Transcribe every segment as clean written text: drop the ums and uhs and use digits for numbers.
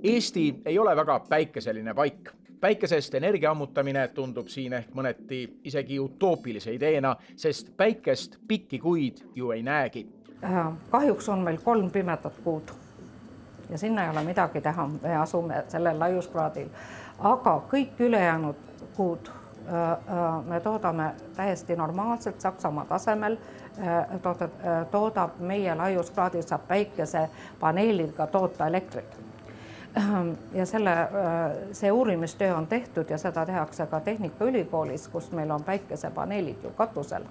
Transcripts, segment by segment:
Eesti ei ole väga päikeseline paik. Päikesest energia ammutamine tundub siin ehk mõneti isegi utoopilise ideena, sest päikest pikki kuid ju ei näegi. Kahjuks on meil 3 pimedat kuud ja sinna ei ole midagi teha, me asume sellel laiuskraadil. Aga kõik ülejäänud kuud me toodame täiesti normaalselt Saksamaa tasemel, toodab meie laiuskraadil, saab päikesepaneeliga toota elektrit. Ja see uurimistöö on tehtud ja seda tehakse ka Tehnikaülikoolis, kus meil on päikesepaneelid ju katusel.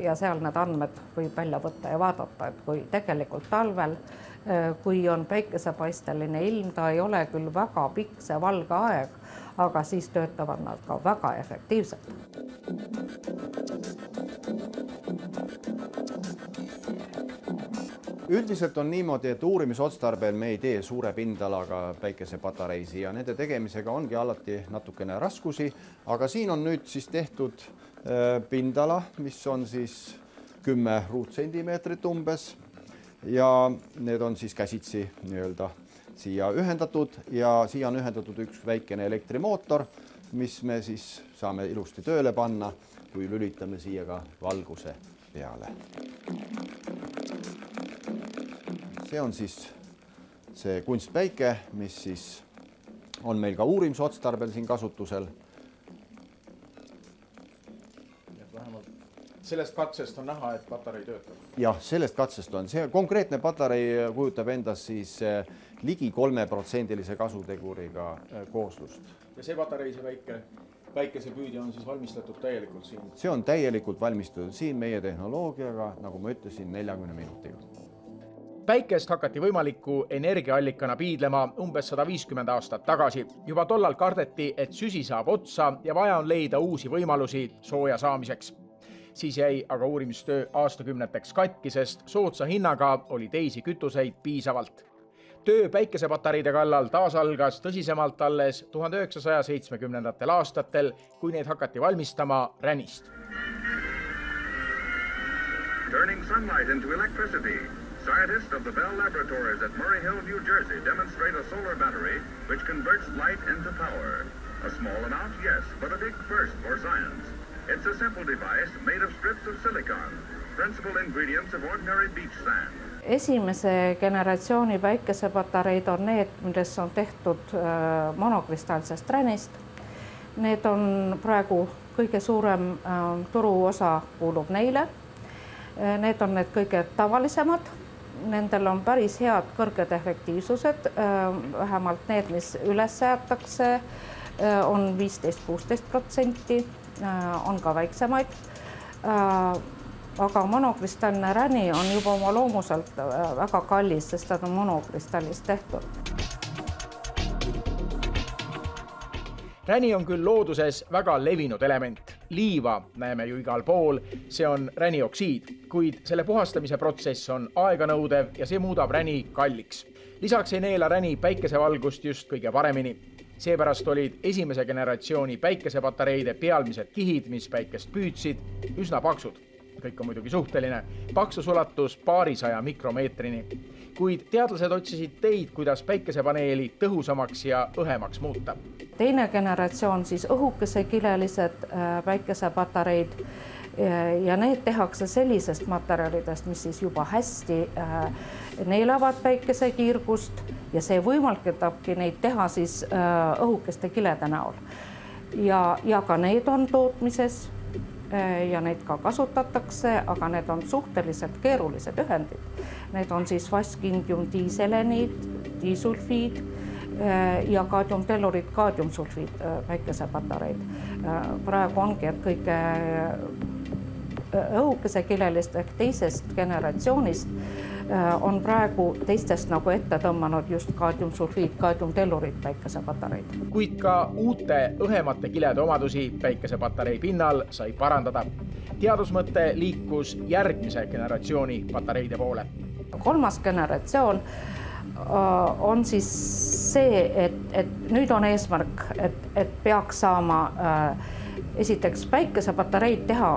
Ja seal need andmed võib välja võtta ja vaadata, et kui tegelikult talvel, kui on päikesepaisteline ilm, ta ei ole küll väga pikk see valge aeg, aga siis töötavad nad ka väga efektiivselt. Üldiselt on niimoodi, et uurimisotstarbel me ei tee suure pindalaga päikesepatareisi ja nende tegemisega ongi alati natukene raskusi, aga siin on nüüd siis tehtud pindala, mis on siis 10 ruutsentimeetrit umbes ja need on siis käsitsi nii-öelda siia ühendatud ja siia on ühendatud üks väikene elektrimootor, mis me siis saame ilusti tööle panna, kui lülitame siia ka valguse peale. See on siis see kunstpäike, mis siis on meil ka uurimisotstarbel siin kasutusel. Sellest katsest on näha, et patarei töötab. Jah, sellest katsest on. See konkreetne patarei kujutab endas siis ligi 3% kasuteguriga kooslust. Ja see patarei, see väike päikesepüüdja on siis valmistatud täielikult siin? See on täielikult valmistatud siin meie tehnoloogiaga, nagu ma ütlesin, 40 minutiga. Päikest hakati võimaliku energiaallikana piidlema umbes 150 aastat tagasi. Juba tollal kardeti, et süsi saab otsa ja vaja on leida uusi võimalusi sooja saamiseks. Siis jäi aga uurimistöö aastakümneteks katki, sest soodsa hinnaga oli teisi kütuseid piisavalt. Töö päikesepatareide kallal taas algas tõsisemalt alles 1970. aastatel, kui neid hakati valmistama ränist. Turning sunlight into electricity. Scientists of the Bell Laboratories at Murray Hill, New Jersey demonstrate a solar battery which converts light into power. A small amount, yes, but a big first for science. It's a simple device made of strips of silicon, principal ingredients of ordinary beach sand. Esimese generatsiooni päikesepatareid on need, milles on tehtud monokristallsest ränist. Need on praegu kõige suurem turuosa kuulub neile. Need on need kõige tavalisemad. Nendel on päris head kõrged efektiivsused, vähemalt need, mis üles seatakse, on 15-16%, on ka väiksemaid. Aga monokristallne räni on juba oma loomuselt väga kallis, sest ta on monokristallist tehtud. Räni on küll looduses väga levinud element. Liiva näeme ju igal pool, see on ränioksiid, kuid selle puhastamise protsess on aeganõudev ja see muudab räni kalliks. Lisaks ei neela räni päikesevalgust just kõige paremini. Seepärast olid esimese generatsiooni päikesepatareide pealmised kihid, mis päikest püüdsid, üsna paksud. Kõik on muidugi suhteline. Paksus ulatus paarisaja mikromeetrini. Kuid teadlased otsisid teid, kuidas päikesepaneeli tõhusamaks ja õhemaks muuta. Teine generatsioon siis õhukesekilelised päikesepatareid ja need tehakse sellisest materjalidest, mis siis juba hästi neelavad päikesekiirgust ja see võimaldabki neid teha siis õhukeste kilede näol. Ja ka need on tootmises ja neid ka kasutatakse, aga need on suhteliselt keerulised ühendid. Need on siis vaskindium diiseleniid, diisulfiid ja kaadiumtellurid, kaadiumsulfiid päikesepatareid. Praegu ongi, et kõige õhukesekilelist ehk teisest generatsioonist on praegu teistest nagu ette tõmmanud just kaadiumsulfiid, kaadiumtellurid päikesepatareid. Kuid ka uute õhemate kilede omadusi päikesepatarei pinnal sai parandada. Teadusmõte liikus järgmise generatsiooni patareide poole. Kolmas generatsioon on siis see, et nüüd on eesmärk, et peaks saama esiteks päikesepatareid teha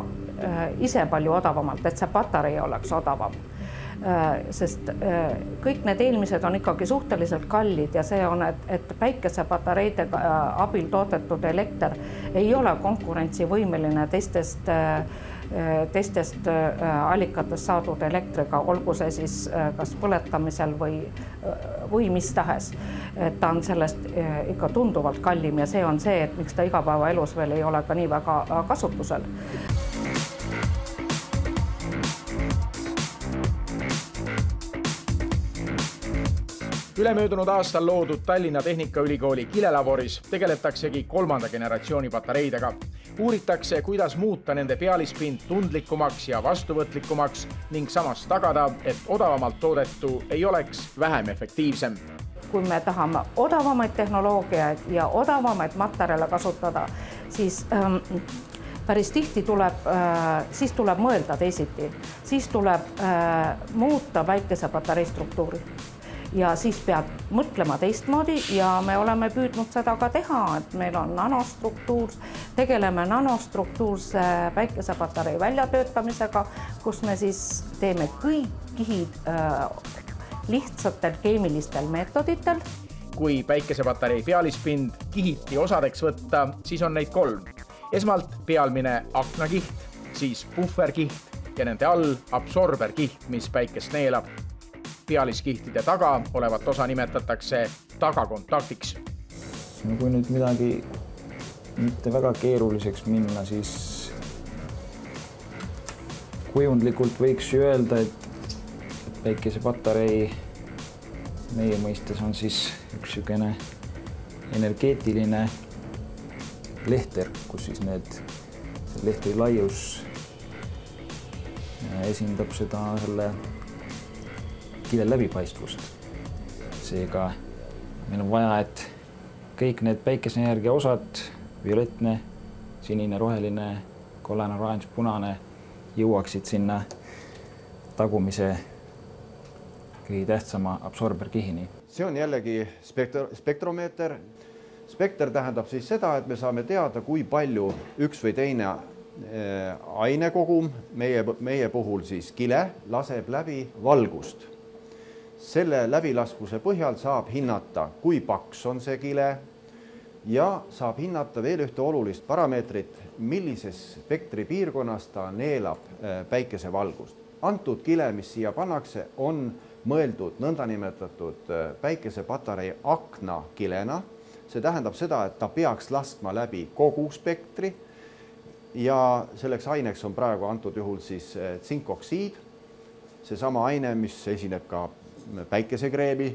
ise palju odavamalt, et see patarei oleks odavam. sest kõik need eelmised on ikkagi suhteliselt kallid ja see on, et päikesepatareide abil toodetud elekter ei ole konkurentsivõimeline teistest allikatest saadud elektriga, olgu see siis kas põletamisel või mis tahes. Ta on sellest ikka tunduvalt kallim ja see on see, et miks ta igapäevaelus veel ei ole ka nii väga kasutusel. Ülemöödunud aastal loodud Tallinna Tehnikaülikooli kilelaboris tegeletaksegi 3. generatsiooni patareidega. Uuritakse, kuidas muuta nende pealispind tundlikumaks ja vastuvõtlikumaks ning samas tagada, et odavamalt toodetu ei oleks vähem efektiivsem. Kui me tahame odavamaid tehnoloogiaid ja odavamaid materjale kasutada, siis päris tihti tuleb mõelda teisiti. Siis tuleb muuta päikesepatarei struktuuri. Ja siis peab mõtlema teistmoodi ja me oleme püüdnud seda ka teha, et meil on nanostruktuur, tegeleme nanostruktuurse päikesepatarei väljatöötamisega, kus me siis teeme kõik kihid lihtsatel keemilistel meetoditel. Kui päikesepatarei pealispind kihiti osadeks võtta, siis on neid 3. Esmalt pealmine aknakiht, siis puhverkiht ja nende all absorberkiht, mis päikest neelab. Pealiskihtide taga olevat osa nimetatakse tagakontaktiks. Kui nüüd midagi mitte väga keeruliseks minna, siis kujundlikult võiks ju öelda, et päikesepatarei meie mõistes on siis üks sükene energeetiline lehter, kus siis lehtri laius esindab selle kile läbipaistvust. Seega meil on vaja, et kõik need päikeseenergia osad, violetne, sinine, roheline, kollane, oranž, punane, jõuaksid sinna tagumise kõige tähtsama absorberkihini. See on jällegi spektromeeter. Spekter tähendab siis seda, et me saame teada, kui palju üks või teine ainekogum, meie puhul siis kile, laseb läbi valgust. Selle läbilaskuse põhjal saab hinnata, kui paks on see kile ja saab hinnata veel ühte olulist parameetrit, millises spektri piirkonnas ta neelab päikesevalgust. Antud kile, mis siia pannakse, on mõeldud nõndanimetatud päikesepatarei akna kilena. See tähendab seda, et ta peaks laskma läbi kogu spektri ja selleks aineks on praegu antud juhul siis tsinkoksiid, seesama aine, mis esineb ka päikesekreemi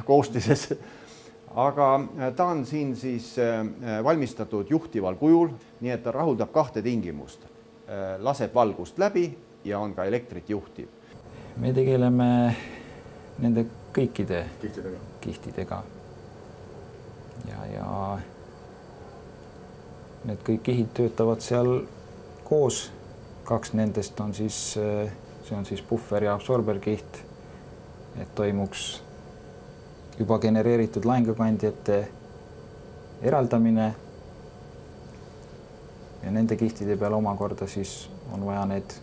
koostises, aga ta on siin siis valmistatud juhtival kujul, nii et ta rahuldab 2 tingimust. Laseb valgust läbi ja on ka elektrit juhtiv. Me tegeleme nende kõikide kihtidega. Ja need kõik kihid töötavad seal koos. 2 nendest on siis, see on siis puhver ja absorberkiht, et toimuks juba genereeritud lahingukandjate eraldamine ja nende kihtide peal omakorda siis on vaja need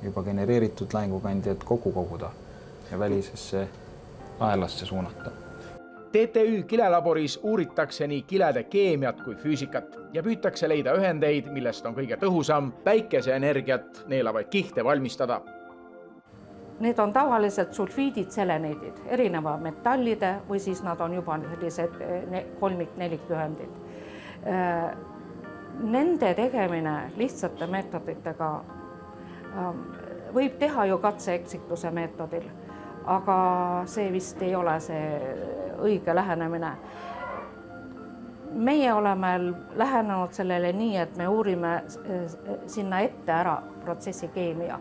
juba genereeritud lahingukandjad kokku koguda ja välisesse aelasse suunata. TTÜ kilelaboris uuritakse nii kilede keemiat kui füüsikat ja püütakse leida ühendeid, millest on kõige tõhusam päikeseenergiat neelavaid kihte valmistada. Need on tavaliselt sulfiidid, seleniidid, erineva metallide või siis nad on juba sellised kolmik-nelikühendid. Nende tegemine lihtsate meetoditega võib teha ju katse-eksituse meetodil, aga see vist ei ole see õige lähenemine. Meie oleme lähenenud sellele nii, et me uurime sinna ette ära protsessi keemia.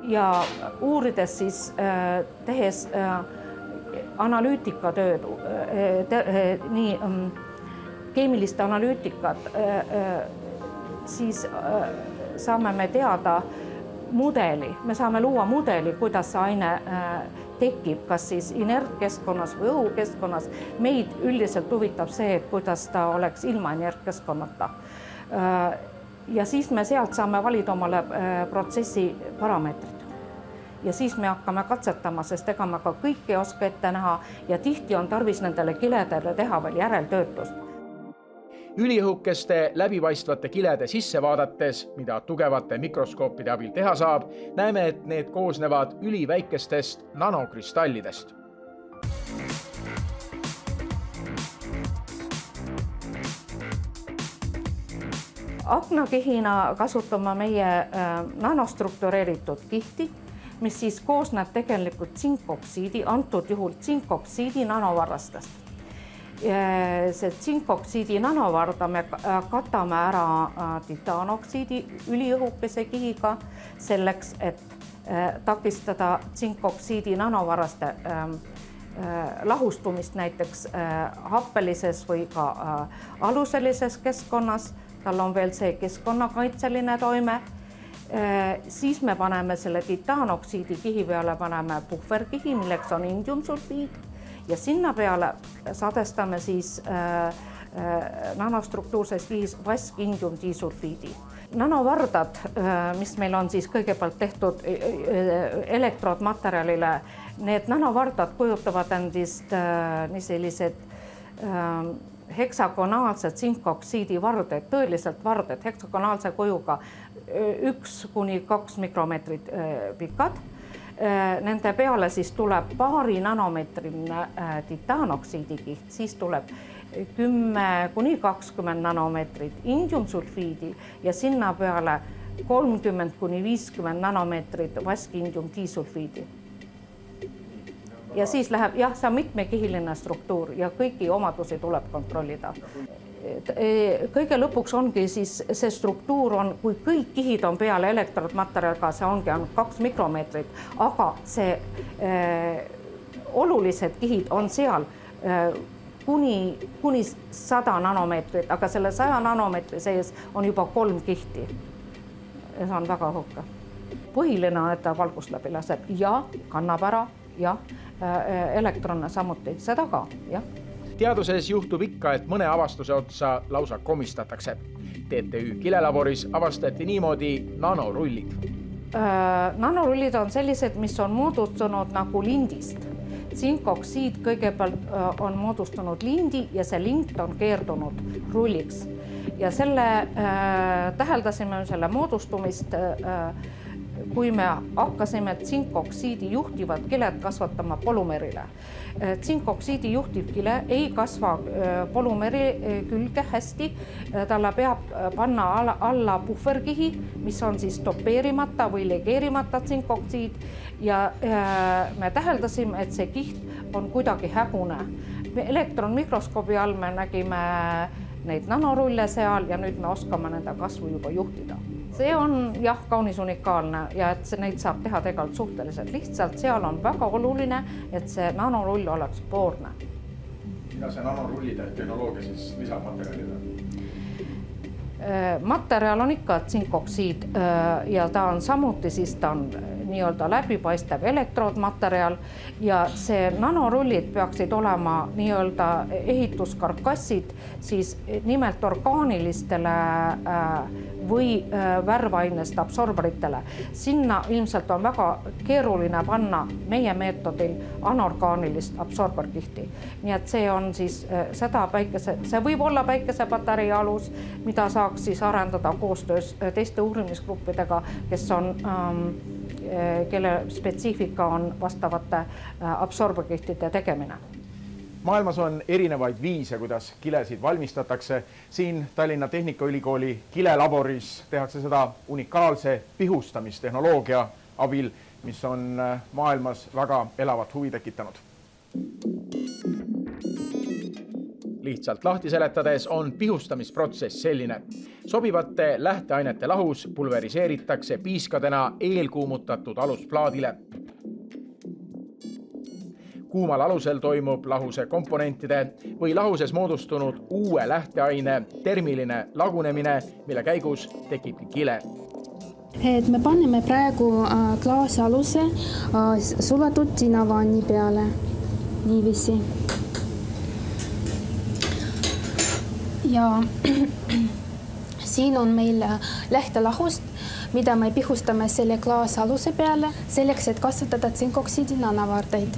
Ja uurides siis tehes analüütikatööd, nii keemiliste analüütikat, siis saame me teada mudeli. Me saame luua mudeli, kuidas see aine tekib, kas siis inertkeskkonnas või õhukeskkonnas. Meid üldiselt huvitab see, et kuidas ta oleks ilma inertkeskkonnata. Ja siis me sealt saame valida omale protsessi parameetrid. ja siis me hakkame katsetama, sest ega me ka kõike ei oska ette näha ja tihti on tarvis nendele kiledele teha veel järeltöötlust. Üliõhukeste läbipaistvate kilede sisse vaadates, mida tugevate mikroskoopide abil teha saab, näeme, et need koosnevad üliväikestest nanokristallidest. Aknakihina kasutame meie nanostruktureeritud kihti, mis siis koosneb tegelikult tsinkoksiidi, antud juhul tsinkoksiidi nanovarrastest. See tsinkoksiidi nanovarda me katame ära titaanoksiidi üliõhukese kihiga selleks, et takistada tsinkoksiidi nanovarraste lahustumist näiteks happelises või ka aluselises keskkonnas. Tal on veel see keskkonnakaitseline toime. Siis me paneme selle titaanoksiidi kihi peale, paneme puhverkihi, milleks on indiumsulfiid ja sinna peale sadestame siis nanostruktuurses viis vaskindiumdisulfiidi. Nanovardad, mis meil on siis kõigepealt tehtud elektroodmaterjalile, need nanovardad kujutavad endist sellised heksagonaalsed tsinkoksiidi varded, tõeliselt varded, heksagonaalse kujuga 1–2 mikromeetrit pikad. Nende peale siis tuleb paari nanomeetrine titaanoksiidi kiht, siis tuleb 10–20 nanomeetrit indiumsulfiidi ja sinna peale 30–50 nanomeetrit vaskindiumdisulfiidi. Ja siis läheb, jah, see on mitmekihiline struktuur ja kõiki omadusi tuleb kontrollida. Kõige lõpuks ongi siis see struktuur on, kui kõik kihid on peale elektroodmaterjaliga, see ongi 2 mikromeetrit, aga see olulised kihid on seal kuni 100 nanomeetrit, aga selle 100 nanomeetri sees on juba 3 kihti. Ja see on väga õhuke. Põhiline on, et ta valgust läbi laseb ja kannab ära ja elektronne samuti, seda ka, jah. Teaduses juhtub ikka, et mõne avastuse otsa lausa komistatakse. TTÜ kilelaboris avastati niimoodi nanorullid. Nanorullid on sellised, mis on moodustunud nagu lindist. Tsinkoksiid kõigepealt on moodustunud lindi ja see lind on keerdunud rulliks. Ja selle täheldasime selle moodustumist kui me hakkasime tsinkoksiidi juhtivat kilet kasvatama polümeerile. Tsinkoksiidi juhtiv kile ei kasva polümeeri külge hästi, talle peab panna alla puhverkihi, mis on siis dopeerimata või legeerimata tsinkoksiid ja me täheldasime, et see kiht on kuidagi hägune. Elektronmikroskoobi all me nägime neid nanorulle seal ja nüüd me oskame nende kasvu juba juhtida. See on jah kaunis unikaalne ja et neid saab teha tegelikult suhteliselt lihtsalt. Seal on väga oluline, et see nanorull oleks poorne. Mida see nanorullide tehnoloogia siis lisab materjalile? Materjal on ikka tsinkoksiid ja ta on samuti siis ta on nii-öelda läbipaistev elektroodmaterjal ja see nanorullid peaksid olema nii-öelda ehituskarkassid siis nimelt orgaanilistele või värvainest absorberitele. Sinna ilmselt on väga keeruline panna meie meetodil anorgaanilist absorberkihti. Nii et see on siis see võib olla päikesepatarei alus, mida saaks siis arendada koostöös teiste uurimisgruppidega, kes on kelle spetsiifika on vastavate absorberkihtide tegemine. Maailmas on erinevaid viise, kuidas kilesid valmistatakse. Siin Tallinna Tehnikaülikooli kilelaboris tehakse seda unikaalse pihustamistehnoloogia abil, mis on maailmas väga elavat huvi tekitanud. Lihtsalt lahti seletades on pihustamisprotsess selline. Sobivate lähteainete lahus pulveriseeritakse piiskadena eelkuumutatud alusplaadile. Kuumal alusel toimub lahuse komponentide või lahuses moodustunud uue lähteaine termiline lagunemine, mille käigus tekibki kile. Me paneme praegu klaasi aluse suletud tinavanni peale, niiviisi. Ja Siin on meil lähtelahust, mida me pihustame selle klaasaluse peale selleks, et kasvatada tsinkoksiidi nanovardaid.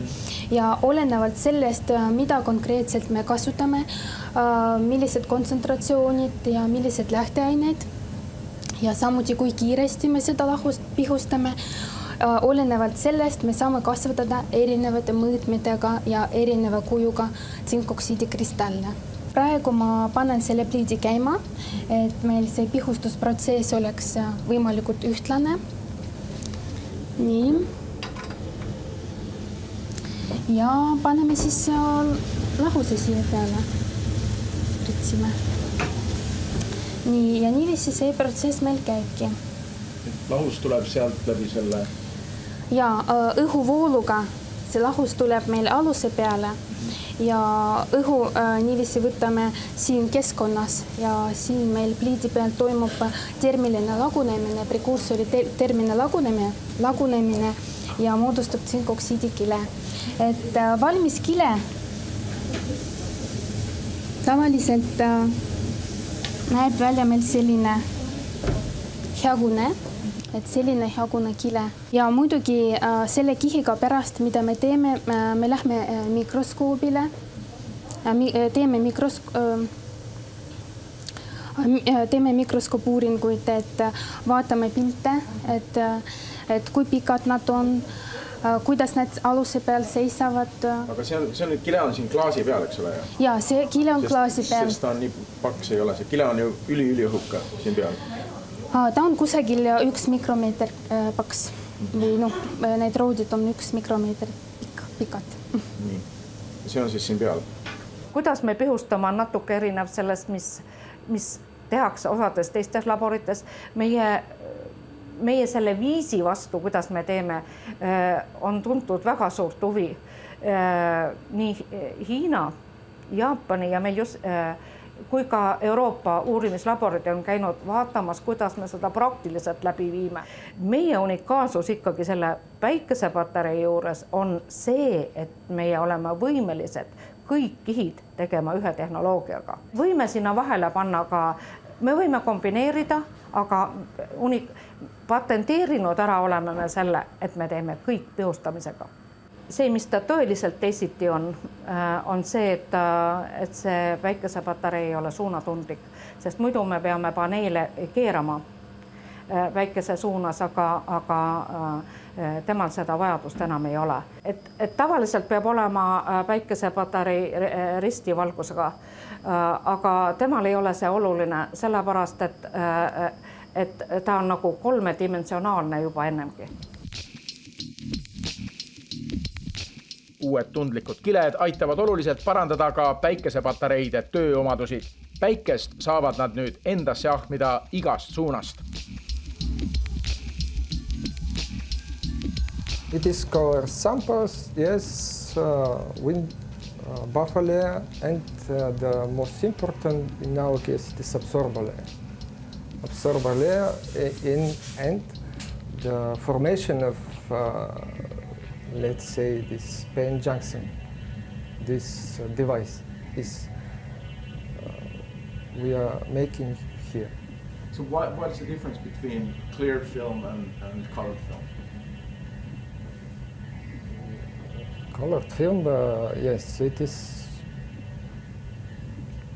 Ja olenevalt sellest, mida konkreetselt me kasutame, millised kontsentratsioonid ja millised lähteained ja samuti kui kiiresti me seda lahust pihustame, olenevalt sellest me saame kasvatada erinevate mõõtmetega ja erineva kujuga tsinkoksiidi kristalle. Praegu ma panen selle pliidi käima, et meil see pihustusprotsess oleks võimalikult ühtlane. Nii. Ja paneme siis lahuse siia peale. Ritsime. Nii, ja niiviisi see protsess meil käibki. Lahus tuleb sealt läbi selle? Ja õhuvooluga see lahus tuleb meil aluse peale. Ja õhu niiviisi võtame siin keskkonnas ja siin meil pliidi peal toimub termiline lagunemine, prekursori termine lagunemine ja moodustab tsinkoksiidi kile. Et valmis kile tavaliselt näeb välja meil selline hägune. Et selline hägune kile. Ja muidugi selle kihiga pärast, mida me teeme, me lähme mikroskoobile, teeme mikroskoopuuringuid, et vaatame pilte, et kui pikad nad on, kuidas need aluse peal seisavad. Aga see on nüüd kile on siin klaasi peal, eks ole? Ja, see kile on klaasi peal. Sest ta on nii paks ei ole. See kile on ju üli-õhuka siin peal. Ta on kusagil 1 mikromeeter paks või need roodid on 1 mikromeeter pikad. Nii. See on siis siin peal. Kuidas me pihustama on natuke erinev sellest, mis tehakse osades teistes laborites. Meie selle viisi vastu, kuidas me teeme, on tuntud väga suurt huvi. Nii Hiina, Jaapani ja meil just kui ka Euroopa uurimislaborid on käinud vaatamas, kuidas me seda praktiliselt läbi viime. Meie unikaalsus ikkagi selle päikesepatarei juures on see, et meie oleme võimelised kõik kihid tegema ühe tehnoloogiaga. Võime sinna vahele panna ka, me võime kombineerida, aga patenteerinud ära oleme me selle, et me teeme kõik pihustamisega. See, mis ta tõeliselt teisiti on see, et see päikesepatarei ei ole suunatundlik, sest muidu me peame paneele keerama päikese suunas, aga temal seda vajadust enam ei ole. Et tavaliselt peab olema päikesepatarei ristivalgusega, aga temal ei ole see oluline, sellepärast, et ta on nagu 3-dimensionaalne juba ennemgi. Uued tundlikud kiled aitavad oluliselt parandada ka päikesepatareide tööomadusi. Päikest saavad nad nüüd endasse ahmida igast suunast. It is color samples, yes, wind buffer layer, and the most important in our case is absorber layer. Absorber layer and the formation of let's say this PN junction, this device is we are making here. So what is the difference between clear film and colored film? Colored film, yes, it is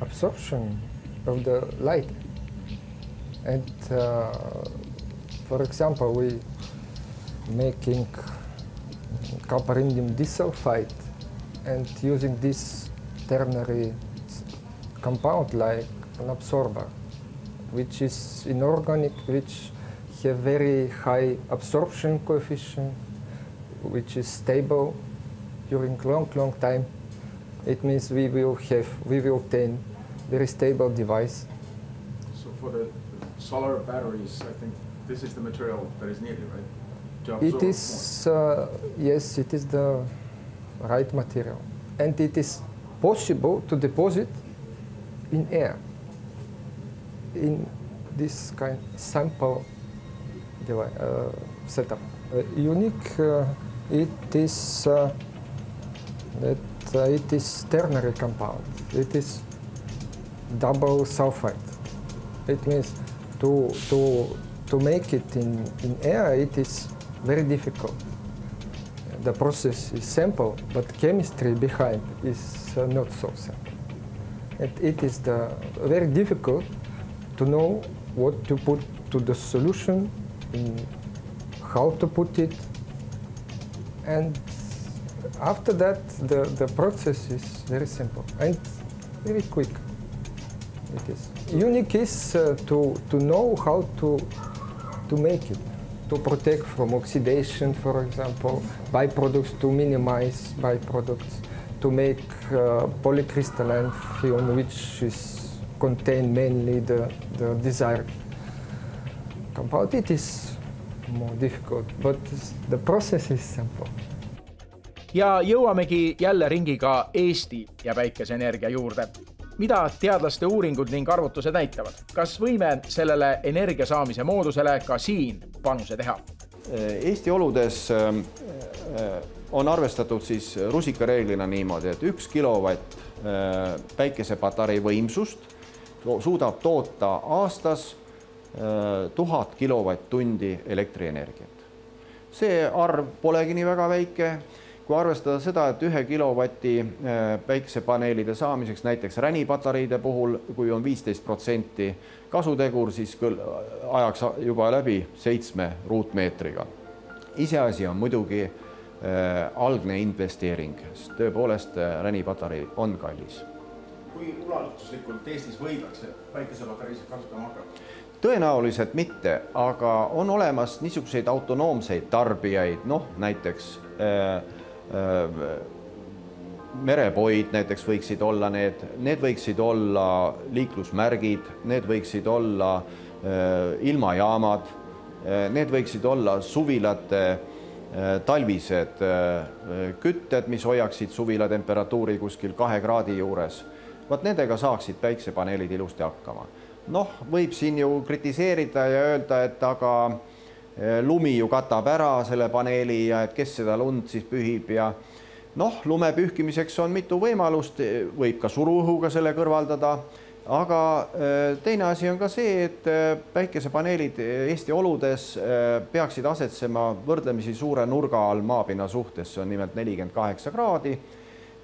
absorption of the light. And for example, we making copper indium disulfide and using this ternary compound like an absorber, which is inorganic, which have very high absorption coefficient, which is stable during long time. It means we will obtain very stable device. So for the solar batteries, I think this is the material that is needed, right? It is, yes, it is the right material. And it is possible to deposit in air in this kind of sample setup. Unique, it is that it is ternary compound. It is double sulfide. It means to make it in air, it is very difficult. The process is simple, but chemistry behind is not so simple. It is very difficult to know what to put to the solution, how to put it, and after that the process is very simple and very quick. It is unique is to know how to make it, to protect from oxidation, for example, byproducts, to minimize byproducts, to make polycrystalline film, which is contain mainly the desired compound. It is more difficult, but the process is simple. Ja jõuamegi jälle ringiga Eesti ja päikeseenergia juurde. Mida teadlaste uuringud ning arvutused näitavad? Kas võime sellele energia saamise moodusele ka siin panuse teha? Eesti oludes on arvestatud siis rusikareeglina niimoodi, et 1 kilovatt päikesepatarei võimsust suudab toota aastas 1000 kilovatt-tundi elektrienergiat. See arv polegi nii väga väike. Kui arvestada seda, et 1 kilovatti päikesepaneelide saamiseks näiteks ränipatareide puhul, kui on 15% kasutegur, siis ajaks juba läbi 7 ruutmeetriga. Iseasi on muidugi algne investeering, sest tõepoolest ränipatarei on kallis. Kui ulatuslikult Eestis võidakse päikesepatareisid kasutama hakata? Tõenäoliselt mitte, aga on olemas niisuguseid autonoomseid tarbijaid, näiteks merepoid näiteks võiksid olla need võiksid olla liiklusmärgid, need võiksid olla ilmajaamad, need võiksid olla suvilate talvised kütted, mis hoiaksid suvila temperatuuri kuskil 2 kraadi juures. Vaat nendega saaksid päiksepaneelid ilusti hakkama. Võib siin ju kritiseerida ja öelda, et aga lumi ju katab ära selle paneeli ja et kes seda lund siis pühib ja lume pühkimiseks on mitu võimalust, võib ka suruõhuga selle kõrvaldada, aga teine asi on ka see, et päikesepaneelid Eesti oludes peaksid asetsema võrdlemisi suure nurga all maapinna suhtes, see on nimelt 48 kraadi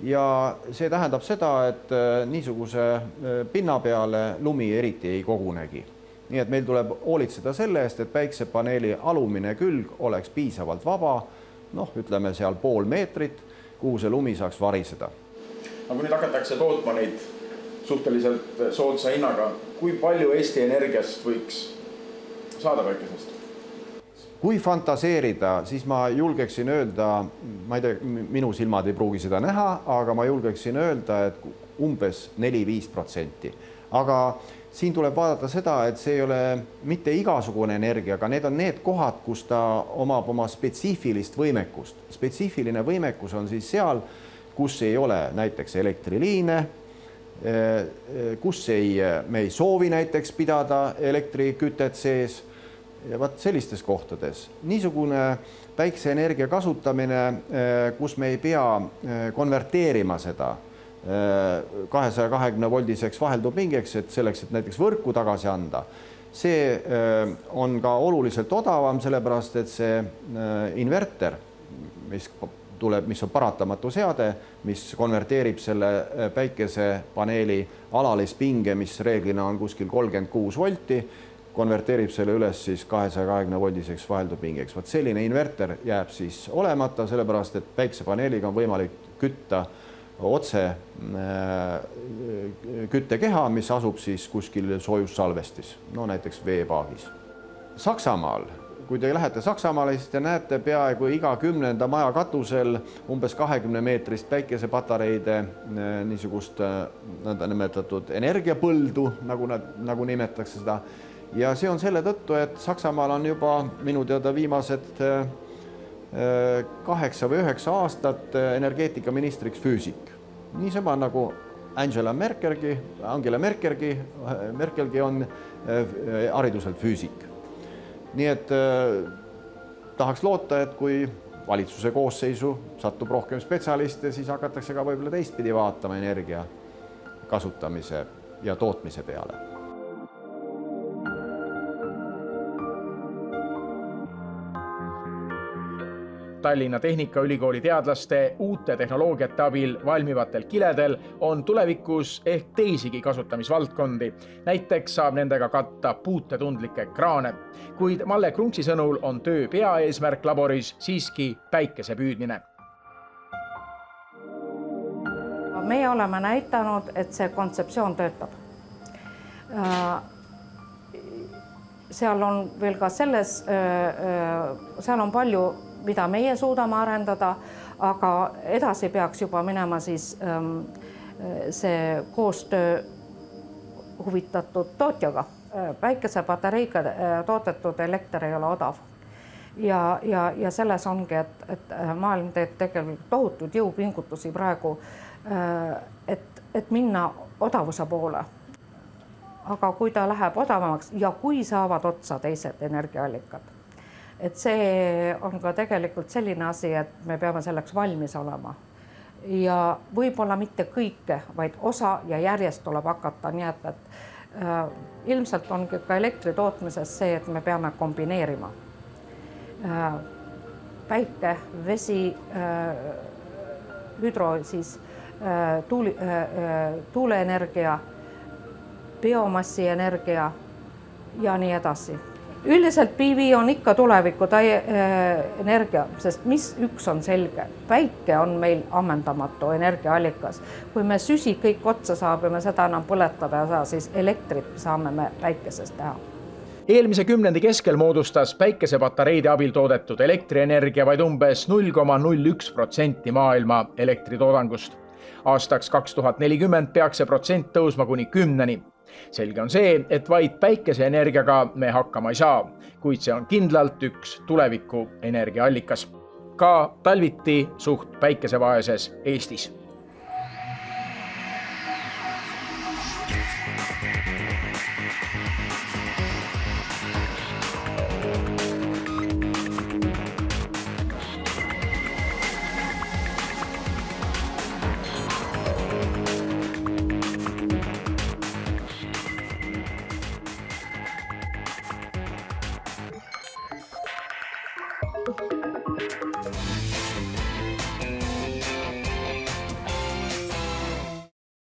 ja see tähendab seda, et niisuguse pinna peale lumi eriti ei kogunegi. Nii et meil tuleb hoolitseda selle eest, et päiksepaneeli alumine külg oleks piisavalt vaba, ütleme seal 0,5 meetrit, kuhu see lumi saaks variseda. Aga kui nüüd hakatakse tootma neid suhteliselt soodsa hinnaga, kui palju Eesti energiast võiks saada päikesest? Kui fantaseerida, siis ma julgeksin öelda, ma ei tea, minu silmad ei pruugi seda näha, aga ma julgeksin öelda, et umbes 4-5%. Aga siin tuleb vaadata seda, et see ei ole mitte igasugune energia, aga need on need kohad, kus ta omab oma spetsiifilist võimekust. Spetsiifiline võimekus on siis seal, kus ei ole näiteks elektriliine, kus me ei soovi näiteks pidada elektrikütet sees ja vaat sellistes kohtades. Niisugune päikseenergia kasutamine, kus me ei pea konverteerima seda 220 voldiseks vaheldupingeks, et selleks, et näiteks võrku tagasi anda. See on ka oluliselt odavam, sellepärast, et see inverter, mis on paratamatu seade, mis konverteerib selle päikesepaneeli alalispinge, mis reeglina on kuskil 36 volti, konverteerib selle üles siis 220 voldiseks vaheldupingeks. Vaat selline inverter jääb siis olemata, sellepärast, et päikesepaneeliga on võimalik kütta otse küttekeha, mis asub siis kuskil soojussalvestis, näiteks veepaagis. Saksamaal, kui te lähete Saksamaale, siis te näete peaaegu iga 10. maja katusel umbes 20 meetrist päikesepatareide niisugust nõndanimetatud energiapõldu, nagu nimetatakse seda. Ja see on selle tõttu, et Saksamaal on juba minu teada viimased 8 või 9 aastat energeetikaministriks füüsik. Niisama nagu Angela Merkelgi on hariduselt füüsik. Nii et tahaks loota, et kui valitsuse koosseisu satub rohkem spetsialiste, siis hakatakse ka võib-olla teistpidi vaatama energia kasutamise ja tootmise peale. Tallinna Tehnikaülikooli teadlaste uute tehnoloogiate abil valmivatel kiledel on tulevikus ehk teisigi kasutamisvaldkondi. Näiteks saab nendega katta puutetundlikke kraane. Kuid Malle Krunksi sõnul on töö peaeesmärk laboris siiski päikese püüdmine. Meie oleme näitanud, et see kontseptsioon töötab. Seal on veel ka selles, seal on palju, mida meie suudame arendada, aga edasi peaks juba minema siis see koostöö huvitatud tootjaga. Päikesepatareiga toodetud elekter ei ole odav. Ja selles ongi, et maailm teeb tegelikult tohutud jõupingutusi praegu, et minna odavuse poole. Aga kui ta läheb odavamaks ja kui saavad otsa teised energiaallikad, et see on ka tegelikult selline asi, et me peame selleks valmis olema. Ja võib-olla mitte kõike, vaid osa ja järjest tuleb hakata, nii et ilmselt ongi ka elektri tootmises see, et me peame kombineerima. Päike, vesi, hüdro, siis tuuleenergia, biomassi energia ja nii edasi. Üldiselt PV on ikka tuleviku energia, sest mis üks on selge. Päike on meil ammendamatu energiaallikas. Kui me süsi kõik otsa saab ja me seda enam põletada ei saa, siis elektrit saame me päikesest teha. Eelmise kümnendi keskel moodustas päikesepatareide abil toodetud elektrienergia vaid umbes 0,01% maailma elektritoodangust. Aastaks 2040 peaks see protsent tõusma kuni 10-ni. Selge on see, et vaid päikeseenergiaga me hakkama ei saa, kuid see on kindlalt üks tuleviku energiaallikas. Ka talviti suht päikesevaeses Eestis.